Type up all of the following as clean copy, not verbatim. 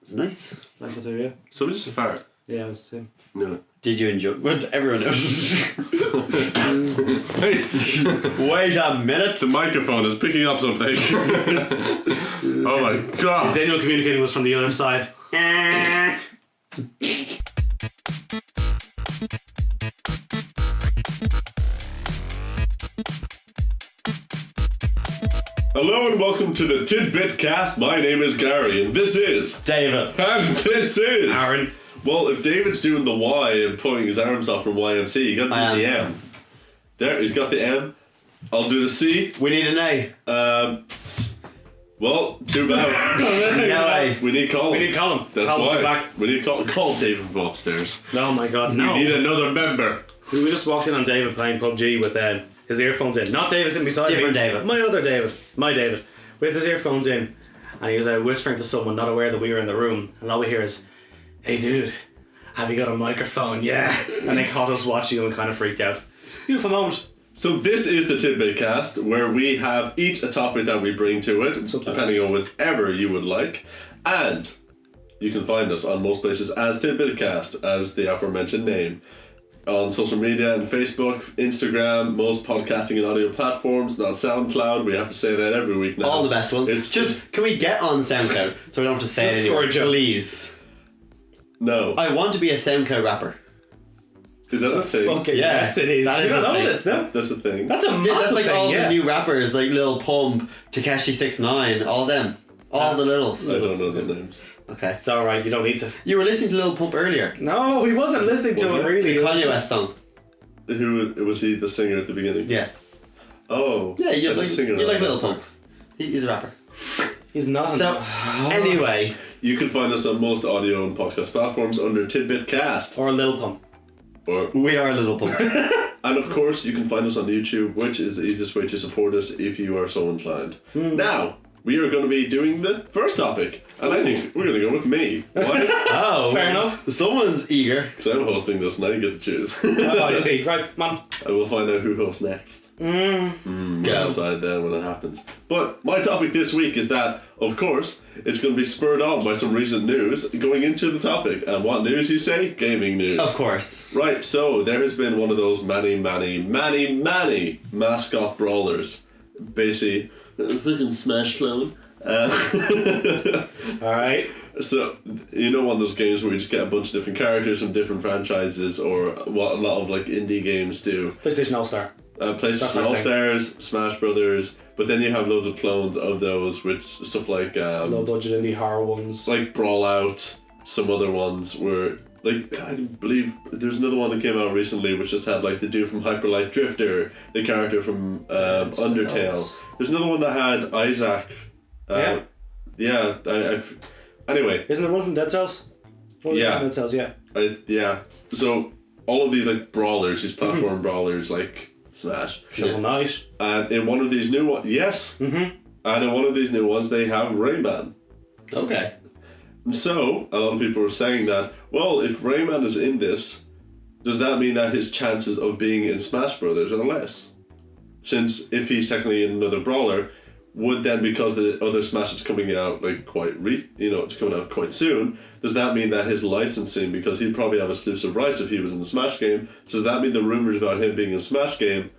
It's nice. Like that too, yeah. So we just fart. Yeah, it was the same. No. Did you enjoy? What? Everyone knows. Wait. Wait a minute. The microphone is picking up something. Oh my god. Is anyone communicating with us from the other side? Hello and welcome to the Tidbit Cast. My name is Gary and this is David. And this is Aaron. Well, if David's doing the Y and pulling his arms off from YMC, you gotta do the M. There, he's got the M. I'll do the C. We need an A. Well, too bad. No A. We need Colin. We need Colin. That's Colin's why. back. We need Colin. Call David from upstairs. Oh my god, no. We need another member. We just walked in on David playing PUBG with his earphones in. Not David sitting beside Different me. David. My other David. My David. With his earphones in. And he was whispering to someone, not aware that we were in the room. And all we hear is, "Hey dude, have you got a microphone? Yeah." And they caught us watching and kind of freaked out. Beautiful moment. So this is the Tidbit Cast, where we have each a topic that we bring to it, depending on whatever you would like. And you can find us on most places as Tidbit Cast, as the aforementioned name. On social media and Facebook, Instagram, most podcasting and audio platforms, not SoundCloud. We have to say that every week now. All the best ones. It's just, can we get on SoundCloud so we don't have to say Just it anymore? for a joke. Please. No. I want to be a SoundCloud rapper. Is that a thing? Okay, Yeah, yes it is. that You is don't a know thing. this, no? That's a thing. That's a massive Yeah, that's like thing, all yeah. the new rappers, like Lil Pump, Tekashi 6ix9ine, all them. All the littles. I don't know the names. Okay. It's alright, you don't need to. You were listening to Lil Pump earlier. No, he wasn't listening to Was it it? really. The It was Kanye just- West song. Who was he? The singer at the beginning? Yeah. Oh. Yeah, you that's like, a singer. you like Lil Pump. He's a rapper. He's not. So, anyway. You can find us on most audio and podcast platforms under Tidbit Cast. Or a Lil Pump. Or We are Lil Pump. And of course, you can find us on YouTube, which is the easiest way to support us if you are so inclined. Now, we are going to be doing the first topic, and I think we're going to go with me. Why? Oh. Fair enough. Someone's eager. Because I'm hosting this and I get to choose. Oh, I see. Right, man. And we'll find out who hosts next. We'll Go. decide then when it happens. But my topic this week is that, of course, it's going to be spurred on by some recent news going into the topic. And what news, you say? Gaming news. Of course. Right, so there has been one of those many mascot brawlers. Basically, a freaking Smash clone. Alright. So, you know, one of those games where you just get a bunch of different characters from different franchises, or what a lot of like indie games do. PlayStation All-Star. PlayStation All-Stars, Smash Brothers, but then you have loads of clones of those with stuff like Low budget indie horror ones. like Brawl Out, some other ones where, like, I believe there's another one that came out recently which just had like the dude from Hyper Light Drifter, the character from Undertale. There's another one that had Isaac. Yeah. Anyway. Isn't there one from Dead Cells? Yeah. Dead Cells, yeah. Yeah. So all of these like brawlers, these platform brawlers like Smash. Shovel Knight. And in one of these new ones, yes. And in one of these new ones, they have Rayman. Okay. And so, a lot of people are saying that, well, if Rayman is in this, does that mean that his chances of being in Smash Brothers are less? Since if he's technically in another brawler, would then, because the other Smash is coming out like it's coming out quite soon, does that mean that his licensing, because he'd probably have exclusive rights if he was in the Smash game, so does that mean the rumours about him being in the Smash game?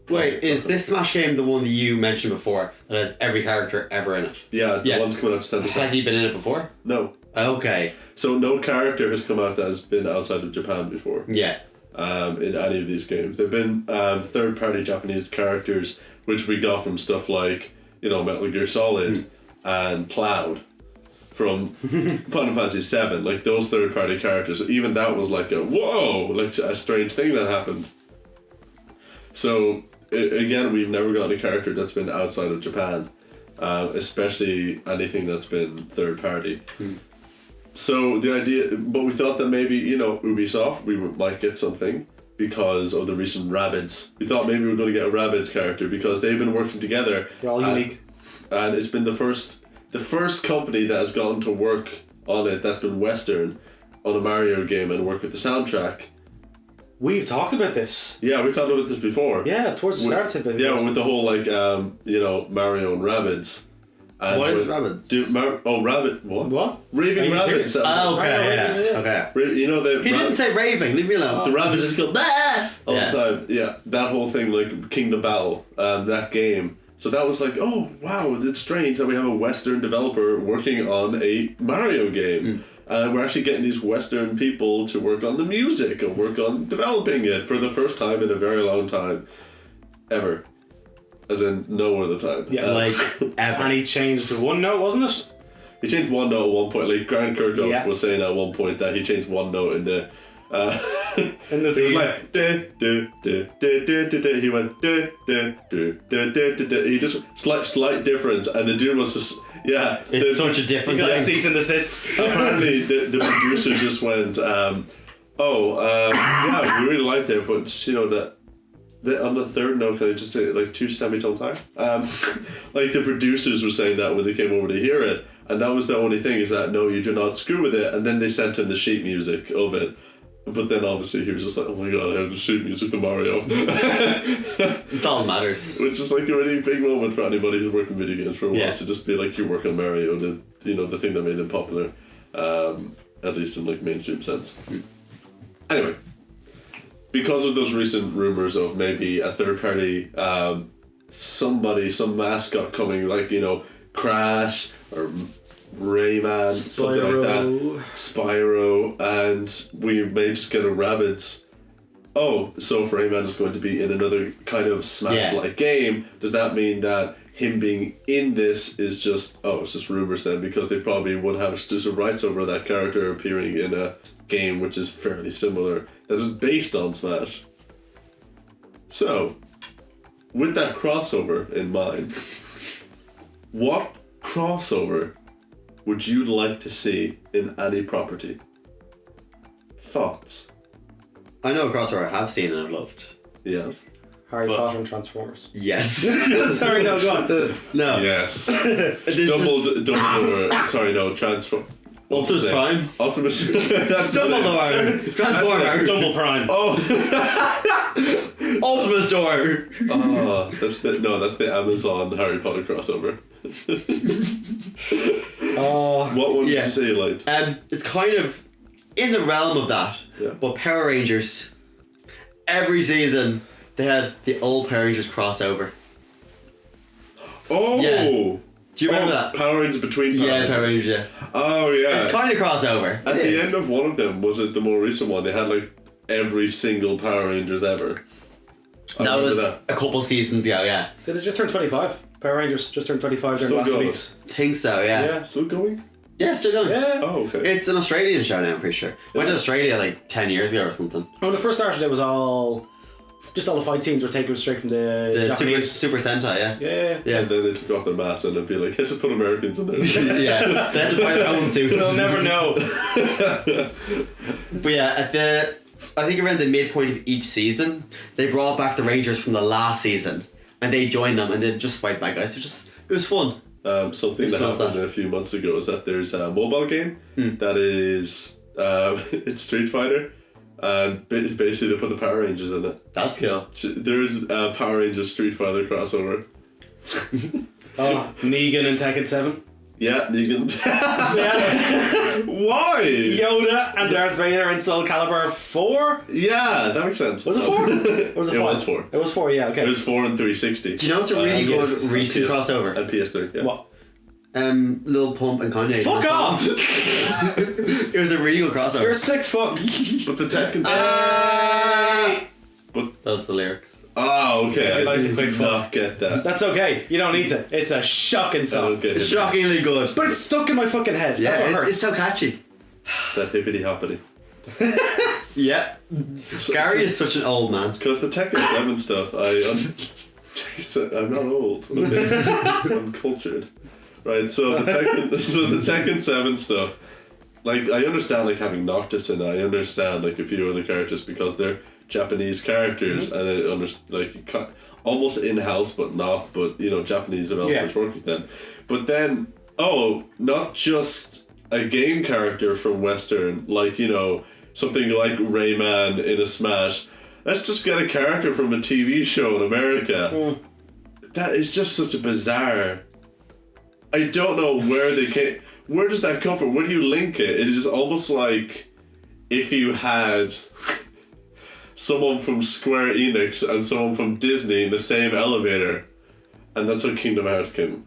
Wait, is this Smash game the one that you mentioned before that has every character ever in it? Yeah, the one's coming out December 2nd. Has he been in it before? No. Okay. So no character has come out that has been outside of Japan before. Yeah. In any of these games. They've been third-party Japanese characters, which we got from stuff like, Metal Gear Solid and Cloud from Final Fantasy VII. Like, those third-party characters. So even that was like a strange thing that happened. So, again, we've never gotten a character that's been outside of Japan. Especially anything that's been third-party. So the idea, but we thought that maybe, Ubisoft, we might get something because of the recent Rabbids. We thought maybe we were going to get a Rabbids character because they've been working together. They're all unique. And it's been the first company that has gone to work on it that's been Western on a Mario game and work with the soundtrack. We've talked about this. Yeah, we've talked about this before. Yeah, towards the start of it. Yeah, with the whole Mario and Rabbids. And What is Rabbids? Rabbit. What? What? Raving Are you rabbits. serious? Oh, okay, yeah. okay. You know the He didn't say raving. Leave me alone. the rabbits just go bah all Yeah. the time. Yeah, that whole thing, like Kingdom Battle, that game. So that was like, oh wow, it's strange that we have a Western developer working on a Mario game. And we're actually getting these Western people to work on the music and work on developing it for the first time in a very long time. Ever. As in, no other time. Yeah, Like, ever. And he changed one note, wasn't it? He changed one note at one point. Like, Grant Kirkhope Yeah. was saying at one point that he changed one note in the... In the it was theme. like... He went... He just... Slight difference. And the dude was just... Yeah. It's such a different He got a thing. cease and desist. Apparently, the producer just went... yeah, we really liked it, but, you know, that... on the third note, can I just say like 2 semitones high? Like the producers were saying that when they came over to hear it, and that was the only thing is that no, you do not screw with it. And then they sent him the sheet music of it, but then obviously he was just like, oh my god, I have the sheet music to Mario. It all matters. Which is like a really big moment for anybody who's worked in video games for a while Yeah. to just be like, you work on Mario, the thing that made them popular, at least in like mainstream sense. Anyway. Because of those recent rumors of maybe a third party, some mascot coming, like, you know, Crash or Rayman, something like that, Spyro, and we may just get a Rabbids. Oh, so if Rayman is going to be in another kind of Smash-like game, does that mean that him being in this is just, it's just rumors then, because they probably would have exclusive rights over that character appearing in a game which is fairly similar, that is based on Smash. So, with that crossover in mind, what crossover would you like to see in any property? Thoughts? I know a crossover I have seen and I've loved. Yes. Harry Potter and Transformers. Yes. Sorry, no, go on. No. Yes. This Dumbledore. Sorry, no. Optimus Prime. Optimus. That's Dumbledore. Transformer. Dumble Prime. Oh. Optimus Door. Oh, that's the Amazon Harry Potter crossover. What one did you say you liked? It's kind of in the realm of that. Yeah. But Power Rangers. Every season they had the old Power Rangers crossover. Oh. Yeah. Do you remember that? Power Rangers between Power Rangers. Power Rangers, yeah. Oh yeah. It's kind of crossover. At It the is. end of one of them, was it the more recent one? They had like every single Power Rangers ever. I That remember was that. a couple seasons ago, yeah. Did it just turn 25? Power Rangers just turned 25 during Still last going. weeks. Think so, yeah. Yeah. Still going? Yeah, still going. Yeah. Oh, okay. It's an Australian show now, I'm pretty sure. Went to Australia like 10 years ago or something. When it first started, it was all the fight scenes were taken straight from the The Japanese. Super Sentai, yeah. Yeah. Yeah. And then they took off their masks and it'd be like, let's just put Americans in there. Yeah. They had to buy their own suits. They'll never know. But yeah, I think around the midpoint of each season, they brought back the Rangers from the last season, and they joined them, and they just fight bad guys. It was fun. Something It's that not happened that. a few months ago is that there's a mobile game that is it's Street Fighter, and basically they put the Power Rangers in it. That's cool. There's a Power Rangers Street Fighter crossover. Oh, Negan and Tekken 7. Yeah, Negan. Yeah. Why? Yoda and Darth Vader in Soul Calibur 4? Yeah, that makes sense. Was it 4? Or was it 5? It was 4. It was 4, yeah, okay. It was 4 and 360. Do you know what's a really good yes, recent PS crossover? And PS3, yeah. What? Lil Pump and Kanye. Fuck off! It was a really good crossover. You're a sick fuck. But the Tekken... Those are the lyrics. Oh, okay. He I likes a did quick not get that. That's okay. You don't need to. It's a shocking I song. don't get It's it. shockingly good. But it's stuck in my fucking head. Yeah, That's what hurts. it's so catchy. That hippity hoppity. Yeah. Gary is such an old man. Because the Tekken 7 stuff, I'm not old. Okay? I'm cultured. Right, so the Tekken 7 stuff, like, I understand, like, having Noctis in it. I understand, like, a few other characters because they're Japanese characters, and I understand, like, you can't, almost in-house, but not, but, you know, Japanese developers work with them. But then, not just a game character from Western, like, you know, something like Rayman in a Smash. Let's just get a character from a TV show in America. That is just such a bizarre I don't know where they came. Where does that come from? Where do you link it? It is almost like if you had someone from Square Enix and someone from Disney in the same elevator, and that's how Kingdom Hearts came.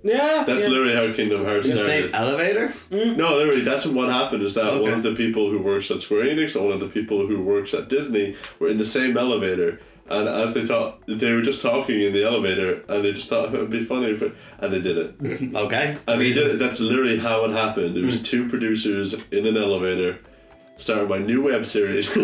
Yeah. That's literally how Kingdom Hearts In the started. same elevator? No, literally, that's what happened. Is that Okay. one of the people who works at Square Enix and one of the people who works at Disney were in the same elevator, and as they were just talking in the elevator, and they just thought it would be funny, and they did it. Okay. And they did it. That's literally how it happened. There was two producers in an elevator, starting my new web series,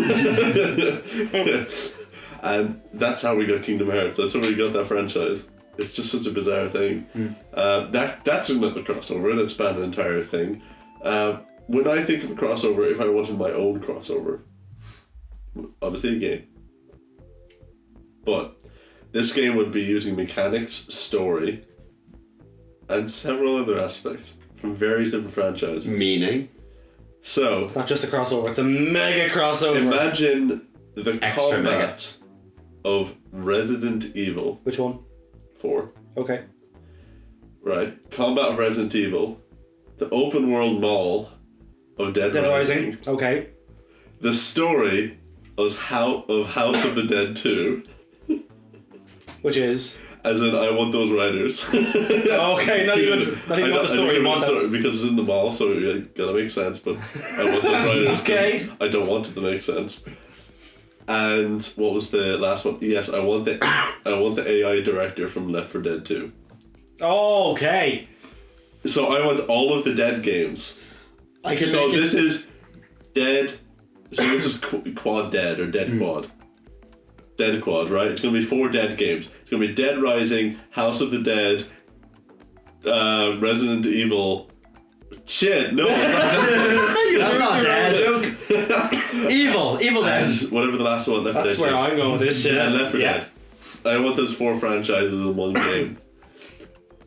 and that's how we got Kingdom Hearts. That's how we got that franchise. It's just such a bizarre thing. That's another crossover. That's been an entire thing. When I think of a crossover, if I wanted my own crossover, obviously a game. But this game would be using mechanics, story, and several other aspects from various different franchises. Meaning? So, It's not just a crossover, it's a mega crossover. imagine the Extra combat of Resident Evil Which one? 4. Okay. Right? Combat of Resident Evil, the open world mall of Dead Rising, Okay. the story of House of the Dead 2, Which is? as in I want those riders. Okay, not even what the story you want that. Because it's in the mall, so it gotta make sense, but I want those riders. Okay. I don't want it to make sense. And what was the last one? Yes, I want the AI director from Left 4 Dead 2. Okay. So I want all of the Dead games. I can So make this is Dead. So this is Quad Dead or Dead Quad. Dead Quad, right? It's gonna be 4 Dead games. It's gonna be Dead Rising, House of the Dead, Resident Evil. Shit, no, it's That's not Dead. Evil Dead. and whatever the last one, Left 4 Dead. That's where 2. I'm going with this shit. Yeah, Left 4 Yeah. Dead. I want those 4 franchises in one game.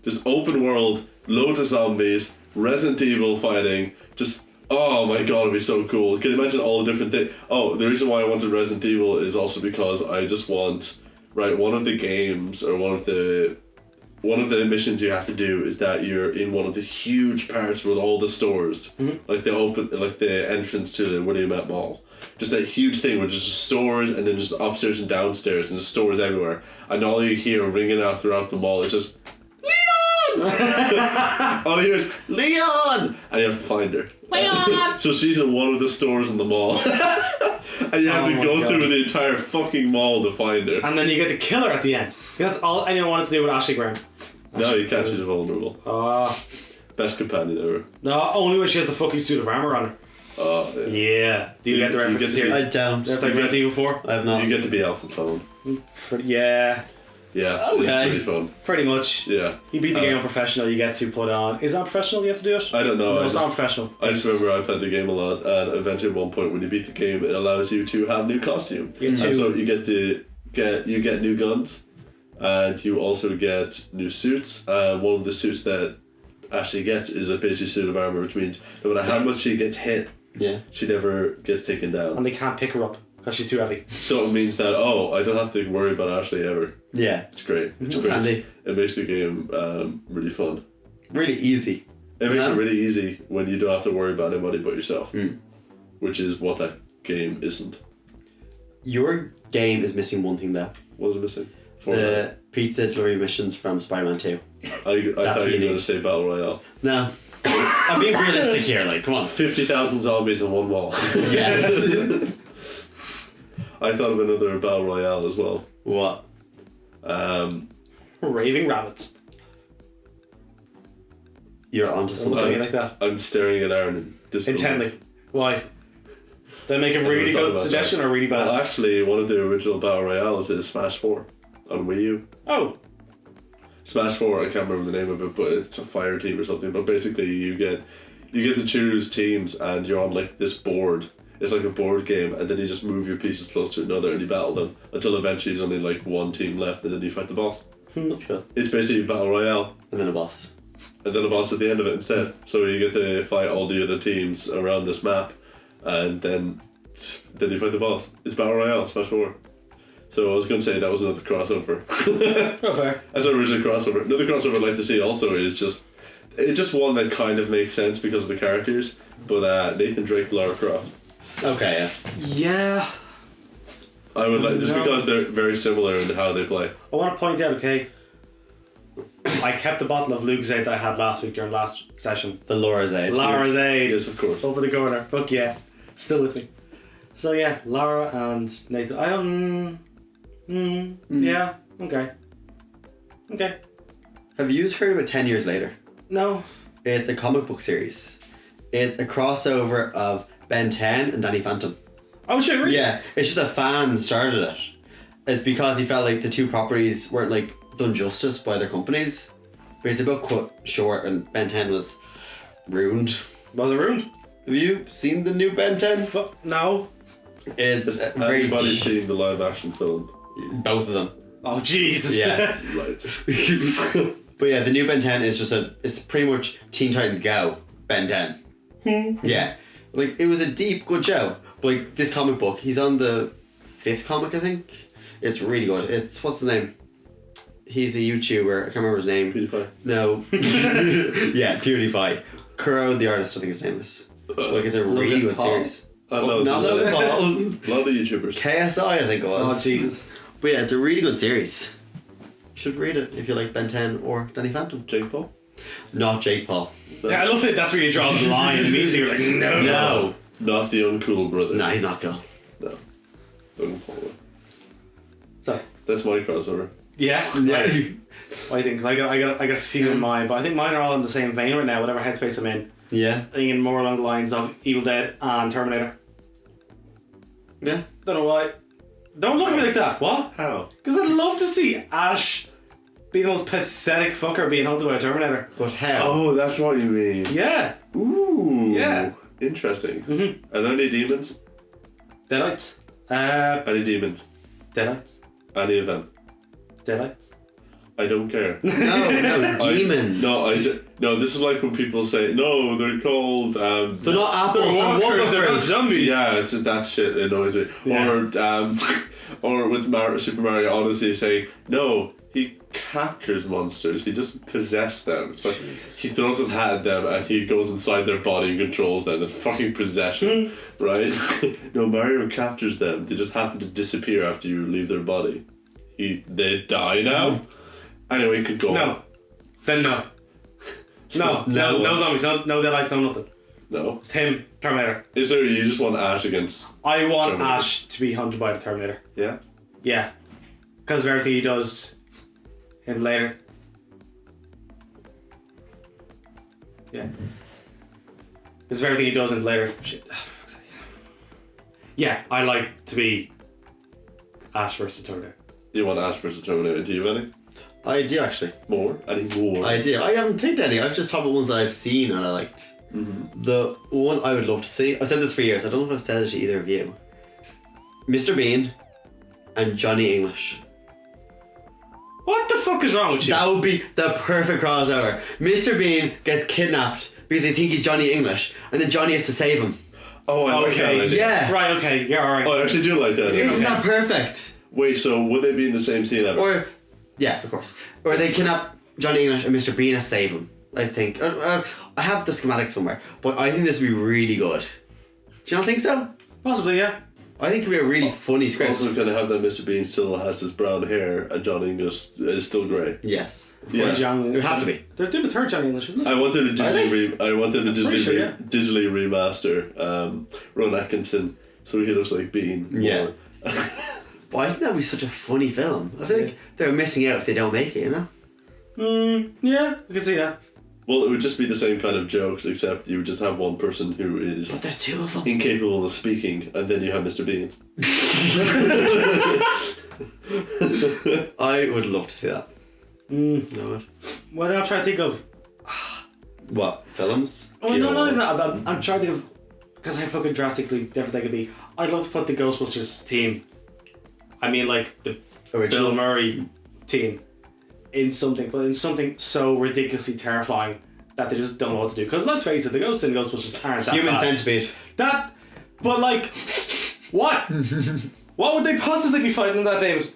Just open world, loads of zombies, Resident Evil fighting, just, oh my god, it'd be so cool. Can you imagine all the different things? Oh, the reason why I wanted Resident Evil is also because I just want, right, one of the games, or one of the missions you have to do is that you're in one of the huge parts with all the stores, like the entrance to the Williamette Mall. Just that huge thing where there's just stores and then just upstairs and downstairs and just stores everywhere. And all you hear ringing out throughout the mall is just, Leon! All you hear is, Leon! And you have to find her. Leon! So she's in one of the stores in the mall. And you have to go through the entire fucking mall to find her. And then you get to kill her at the end. Because that's all anyone wanted to do with Ashley Graham. No, you can't, she's vulnerable. Best companion ever. No, only when she has the fucking suit of armor on her. Oh, yeah. Yeah. Do you get the references get here? I don't. That's like Resident Evil 4? I have not. You get to be Alpha Phone. Yeah. Yeah, Okay. it's really fun. Pretty much. Yeah. You beat the game on professional, you get to put on. Is it on professional you have to do it? I don't know. No, I it's just- not on professional. I just remember I played the game a lot, and eventually at one point when you beat the game, it allows you to have new costume. You And so you get new guns, and you also get new suits. And one of the suits that Ashley gets is a basic suit of armor, which means no matter how much she gets hit, Yeah. she never gets taken down. And they can't pick her up because she's too heavy. So it means that I don't have to worry about Ashley ever. Yeah. It's great. It's That's great. handy. It makes the game really fun. Really easy. It makes Yeah. it really easy when you don't have to worry about anybody but yourself, which is what that game isn't. Your game is missing one thing though. What was it missing? For The pizza delivery missions from Spider-Man 2. I thought you were unique. going to say Battle Royale. No. I'm being realistic here, like, come on. 50,000 zombies in one wall. Yes. I thought of another Battle Royale as well. What? Raving rabbits. You're onto Look something. at me like that. I'm staring at Aaron in disbelief. Intently. Why? Did I make a really thought good about suggestion that. or really bad? Well, actually, one of the original Battle Royales is Smash 4 on Wii U. Oh. Smash 4, I can't remember the name of it, but it's a fire team or something. But basically, you get to choose teams, and you're on like this board. It's like a board game, and then you just move your pieces close to another, and you battle them until eventually there's only like one team left, and then you fight the boss. That's cool. It's basically a Battle Royale, And then a boss. and then a boss at the end of it instead. So you get to fight all the other teams around this map, and then you fight the boss. It's Battle Royale, Smash 4. So I was going to say that was another crossover. Oh, fair. That's an original crossover. Another crossover I'd like to see also is just It's just one that kind of makes sense because of the characters. But Nathan Drake, Lara Croft. Okay, Yeah. I would like just No. because they're very similar in how they play. I want to point out, okay, I kept the bottle of Lucozade that I had last week during last session. The Laura's Age. Lara's Aid. Yes, of course. Over the corner. Fuck yeah. Still with me. So yeah, Lara and Nathan. I don't... Yeah. Okay. Okay. Have you heard of it 10 Years Later? No. It's a comic book series. It's a crossover of Ben 10 and Danny Phantom. Oh shit, really? Yeah, it's just a fan started it. It's because he felt like the two properties weren't like done justice by their companies. But it's about cut short and Ben 10 was ruined. Was it ruined? Have you seen the new Ben 10? No. It's Has very... anybody seen the live action film? Both of them. Oh Jesus. Yeah. Right. But yeah, the new Ben 10 is just it's pretty much Teen Titans Go, Ben 10. Yeah. Like, it was a deep, good show. But like, this comic book, he's on the 5th comic, I think. It's really good. It's, what's the name? He's a YouTuber, I can't remember his name. PewDiePie. No. Yeah, PewDiePie. Kuro the artist, I think his name is. Like, it's a really good Paul. series. I know. Not there's Logan Paul. a lot of YouTubers. KSI, I think it was. Oh Jesus. But yeah, it's a really good series. You should read it if you like Ben 10 or Danny Phantom. Jake Paul? Not Jake Paul. Yeah, I love it. That's where you draw the line. Immediately you're like, no. No. Not the uncool brother. Nah, he's not cool. No. Logan Paul. So That's my crossover. yeah. Yeah. What do you think? 'Cause I got a few in mind, but I think mine are all in the same vein right now. Whatever headspace I'm in, Yeah. thinking more along the lines of Evil Dead and Terminator. Yeah. Don't know why. Don't look at me like that. What? How? Because I'd love to see Ash be the most pathetic fucker being hunted by a Terminator. But how? Oh, that's what you mean. Yeah. Ooh. Yeah. Interesting. Mm-hmm. Are there any demons? Deadites. Any demons? Deadites. Any of them? Deadites. I don't care. No, demons. No, this is like when people say, no, they're called... They're not apples, they're walkers, they're not Wonderfruit. zombies. Yeah, it's that shit annoys me. Yeah. Or with Super Mario Odyssey saying, no, he captures monsters, he doesn't possess them. It's like he throws his hat at them and he goes inside their body and controls them. It's fucking possession, right? No, Mario captures them. They just happen to disappear after you leave their body. They die now? Anyway, you could go on. No. Then no. No zombies, no Deadites, no nothing. No. It's him, Terminator. Is there, you just want Ash against... I want Terminator. Ash to be hunted by the Terminator. Yeah? Yeah. Because of everything he does in later. Yeah. Because of everything he does in later. Shit. Oh, for fuck's sake. Yeah, I like to be Ash versus Terminator. You want Ash versus Terminator. Do you have any? I do actually. More? Any more? I do. I haven't picked any. I've just talked about ones that I've seen and I liked. Mm-hmm. The one I would love to see, I've said this for years, I don't know if I've said it to either of you. Mr. Bean and Johnny English. What the fuck is wrong with you? That would be the perfect crossover. Mr. Bean gets kidnapped because they think he's Johnny English, and then Johnny has to save him. Oh, I like that Okay. idea. Yeah. Right, okay, yeah, alright. Oh, I actually do like that idea. Isn't Okay. that perfect? Wait, so would they be in the same scene ever? Or, yes, of course. Or they kidnap Johnny English and Mr. Bean has to save him. I think. I have the schematic somewhere, but I think this would be really good. Do you not think so? Possibly, yeah. I think it would be a really funny script. Also, gonna have that Mr. Bean still has his brown hair and John English is still grey. Yes. Yes. Johnny- It would have to be. They're doing the third Johnny English, isn't it? I wanted to Are they? digitally sure, yeah. digitally remaster Ron Atkinson so he looks like Bean. Yeah. more. But I think that'd be such a funny film. I think they're missing out if they don't make it, you know? Yeah, I can see that. Well, it would just be the same kind of jokes, except you would just have one person who is But there's two of them. incapable of speaking, and then you have Mr. Bean. I would love to see that. I would. Well, then I'm trying to think of. What? Films? Oh, no, not even that. I'm trying to think of. Because how fucking drastically different they could be. I'd love to put the Ghostbusters team. I mean, like the Original. Bill Murray team. In something, but in something so ridiculously terrifying that they just don't know what to do. Because let's face it, the ghosts in Ghostbusters aren't that Human bad. Centipede. That, but like, what? What would they possibly be fighting in that, David?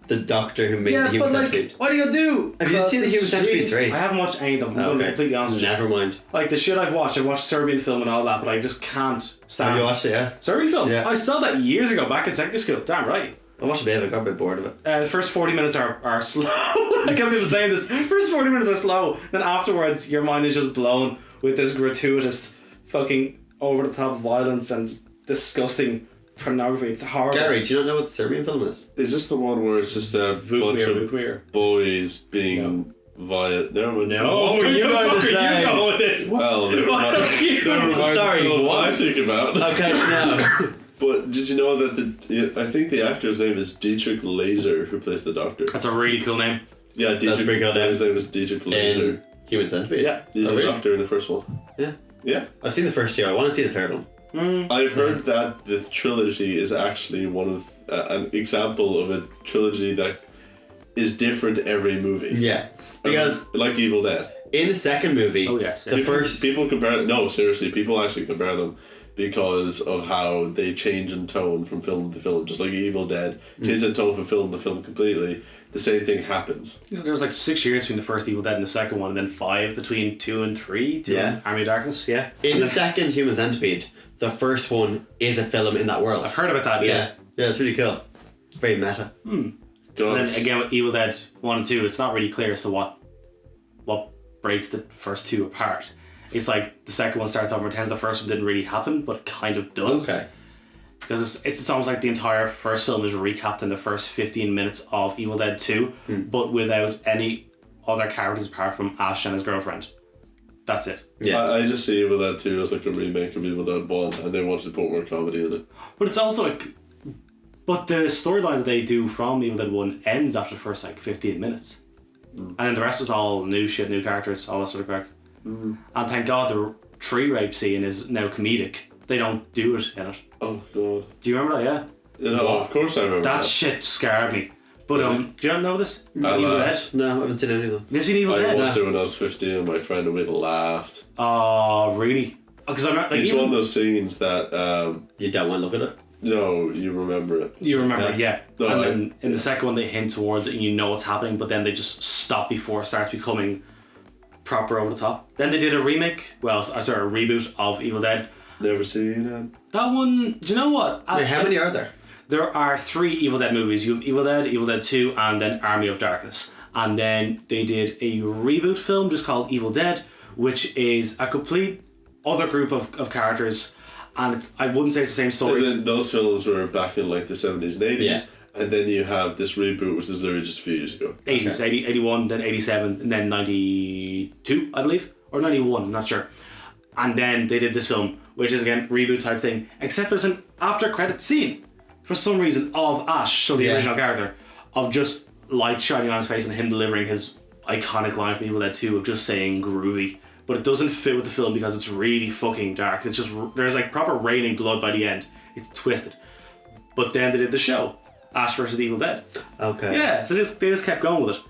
the doctor who made the Yeah, Human but like, Centipede. what do you do? Have you Cross seen the Human Centipede streams? 3? I haven't watched any of them. I'm going to be completely honest with you. Never mind. Like, the shit I've watched Serbian film and all that, but I just can't stand Have you watched it, yeah? Serbian film? Yeah. I saw that years ago, back in secondary school. Damn right. I watched a bit of it, got a bit bored of it. The first 40 minutes are slow. I can't believe I'm saying this. First 40 minutes are slow. Then afterwards, your mind is just blown with this gratuitous fucking over-the-top violence and disgusting pornography. It's horrible. Gary, do you not know what the Serbian film is? Is this the one where it's just a bunch of boys being violent? No. No, What were you going to say? You going with this? Well, they were Sorry, films what? I think about. Okay, no. But did you know that I think the actor's name is Dietrich Laser, who plays the doctor. That's a really cool name. Yeah, Dietrich. pretty cool name. His name is Dietrich Laser. In Human Centipede? Yeah, he's Oh, the really? doctor in the first one. Yeah. Yeah. I've seen the first two. I want to see the third one. I've heard that the trilogy is actually one of an example of a trilogy that is different every movie. Yeah. Because like Evil Dead. in the second movie, Oh, yes. the first... People compare. No, seriously, people actually compare them because of how they change in tone from film to film. Just like Evil Dead, change in tone from film to film completely. The same thing happens. There was like 6 years between the first Evil Dead and the second one, and then 5 between 2 and 3. Yeah. Army of Darkness, yeah. In the second Human Centipede, the first one is a film in that world. I've heard about that, yeah. Yeah, it's really cool. Very meta. Gosh. And then again with Evil Dead 1 and 2, it's not really clear as to what breaks the first two apart. It's like the second one starts off and pretends the first one didn't really happen, but it kind of does. Okay. Because it's almost like the entire first film is recapped in the first 15 minutes of Evil Dead 2, but without any other characters apart from Ash and his girlfriend. That's it. Yeah. I just see Evil Dead 2 as like a remake of Evil Dead 1, and they wanted to put more comedy in it. But it's also like... But the storyline that they do from Evil Dead 1 ends after the first like 15 minutes. And then the rest is all new shit, new characters, all that sort of crack. And thank God the tree rape scene is now comedic. They don't do it in it. Oh god. Do you remember that? Yeah. You know, of course I remember That shit scared me. But do you not know this? I Evil laughed. Dead? No, I haven't seen any of them. You never seen Evil I Dead? watched it when I was 15 and my friend and we laughed. Oh, really? Because I'm not like It's even, one of those scenes that, You don't want to look at it? no, you remember it. you remember, yeah. No, And then in the second one they hint towards it and you know what's happening, but then they just stop before it starts becoming proper over the top. Then they did a remake, a reboot of Evil Dead. Never seen it. That one, do you know what? Wait, how many are there? There are 3 Evil Dead movies. You have Evil Dead 2, and then Army of Darkness. And then they did a reboot film just called Evil Dead, which is a complete other group of characters. And I wouldn't say it's the same story. As in, those films were back in like the 70s and 80s. Yeah. And then you have this reboot, which is literally just a few years ago. 80s, Okay. 80, 81, then 87, and then 92, I believe. Or 91, I'm not sure. And then they did this film, which is again, reboot type thing. Except there's an after credit scene, for some reason, of Ash, so the original character, of just light shining on his face and him delivering his iconic line from Evil Dead 2 of just saying groovy. But it doesn't fit with the film because it's really fucking dark. It's just, there's like proper raining blood by the end. It's twisted. But then they did the show, Ash vs. Evil Dead. Okay. Yeah, so they just kept going with it.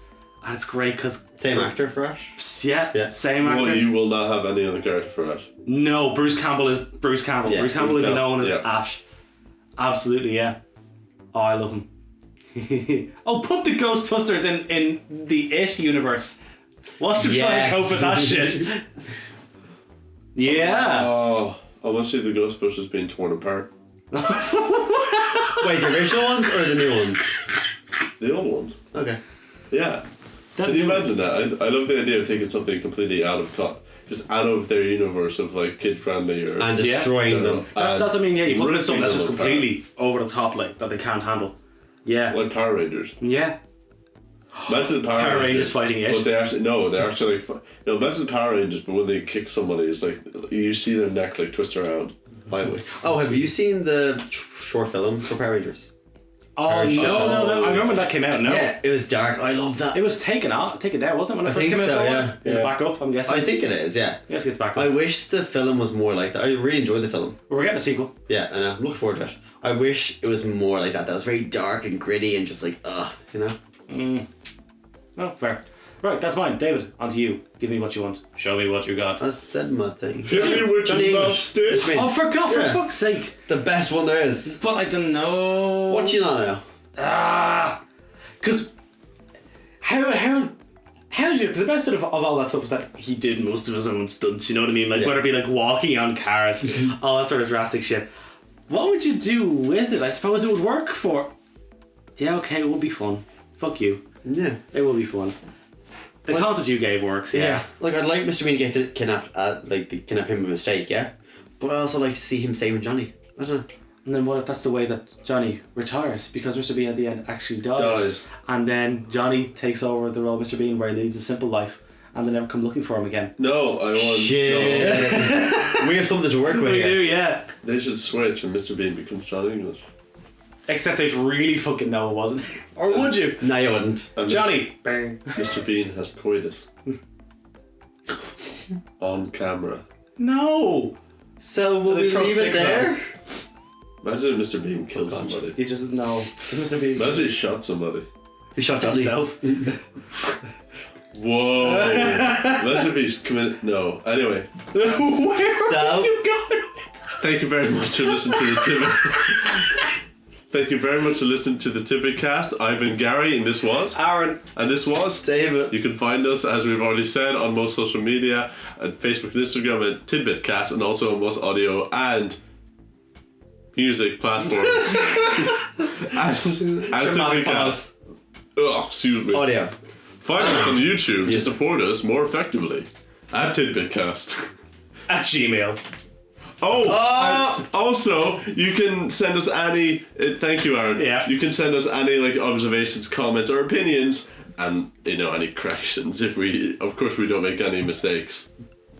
And it's great because... Same actor for Ash? Yeah, same actor. Well, you will not have any other character for Ash. No, Bruce Campbell is Bruce Campbell. Yeah, Bruce Campbell Bruce is Campbell, known as yeah. Ash. Absolutely, yeah. Oh, I love him. Oh, put the Ghostbusters in the It universe. What's trying to Yes. cope with that shit? Yeah. Oh, I want to see the Ghostbusters being torn apart. Wait, the original ones or the new ones? The old ones. Okay. Yeah. Can you imagine that? I love the idea of taking something completely out of just out of their universe of like kid friendly or And destroying them. That's what I mean, yeah. You put it in something that's just ripping them completely over the top, like, that they can't handle. Yeah. like Power Rangers. Yeah. Imagine Power Power Rangers Rangers fighting It. But they actually imagine Power Rangers, but when they kick somebody, it's like you see their neck like twist around violently. Oh, have you seen the short film for Power Rangers? Oh, Or no. I remember when that came out, no. Yeah, it was dark. I love that. It was taken down, wasn't it, when it I first think came out? so, for a yeah. while? Is it back up, I'm guessing? I think it is, yeah. Yes, it's back up. I wish the film was more like that. I really enjoyed the film. We're getting a sequel. Yeah, I know. I'm looking forward to it. I wish it was more like that. That was very dark and gritty and just like, you know? Oh, fair. Right, that's mine. David, on to you. Give me what you want. Show me what you got. I said my thing. Hit me with Johnny your English. stick. What do you mean? Oh, for God, Yeah. for fuck's sake. The best one there is. But I don't know. What do you not know? Because how did you? Because the best bit of all that stuff is that he did most of his own stunts. You know what I mean? Like whether it be like walking on cars, all that sort of drastic shit. What would you do with it? I suppose it would work for. Yeah, okay, it would be fun. Fuck you. Yeah. It will be fun. The concept you gave works. Yeah. Like I'd like Mr. Bean to get to kidnap, kidnap him by mistake. Yeah. But I'd also like to see him saving Johnny. I don't know. And then what if that's the way that Johnny retires? Because Mr. Bean at the end actually dies. And then Johnny takes over the role of Mr. Bean where he leads a simple life and they never come looking for him again. No, I want... Shit. No. We have something to work with. We do, yeah. They should switch and Mr. Bean becomes John English. Except they'd really fucking know it wasn't. Or would you? No, you wouldn't. And Johnny! Bang. Mr. Bean has coitus. On camera. No! So will we throw leave it stickers there? on. Imagine if Mr. Bean killed somebody. He just, no. Mr. Bean. Imagine he shot somebody. Who shot Johnny? Himself. Whoa. Imagine if he's committed... No. Anyway. Where are you going? Thank you very much for listening to the Tidbit. Thank you very much for listening to the Tidbit cast. I've been Gary and this was Aaron. And this was David. You can find us, as we've already said, on most social media, at Facebook and Instagram at Tidbitcast, and also on most audio and music platforms. and Tidbitcast. Oh, excuse me. Audio. Find us on YouTube to support us more effectively at Tidbitcast. At Gmail. Oh! Also, you can send us any... thank you, Aaron. Yeah. You can send us any observations, comments, or opinions, and any corrections. If we, of course, we don't make any mistakes.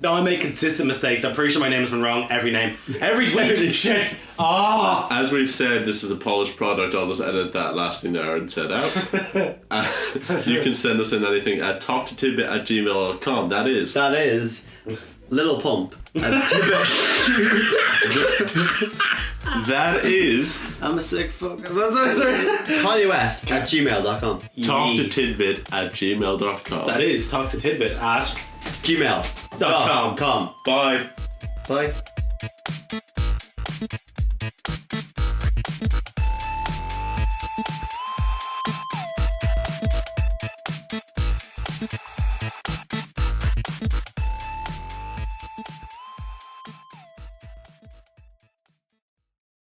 No, I make consistent mistakes. I'm pretty sure my name's been wrong every name. Every week. Shit. Ah. As we've said, this is a polished product. I'll just edit that last thing that Aaron said out. You can send us in anything at talktotidbit@gmail.com. That is Little Pump. That is I'm a sick fucker. Sorry. Kanye West @gmail.com. talktotidbit@gmail.com. That is talktotidbit at gmail.com. Bye. Bye.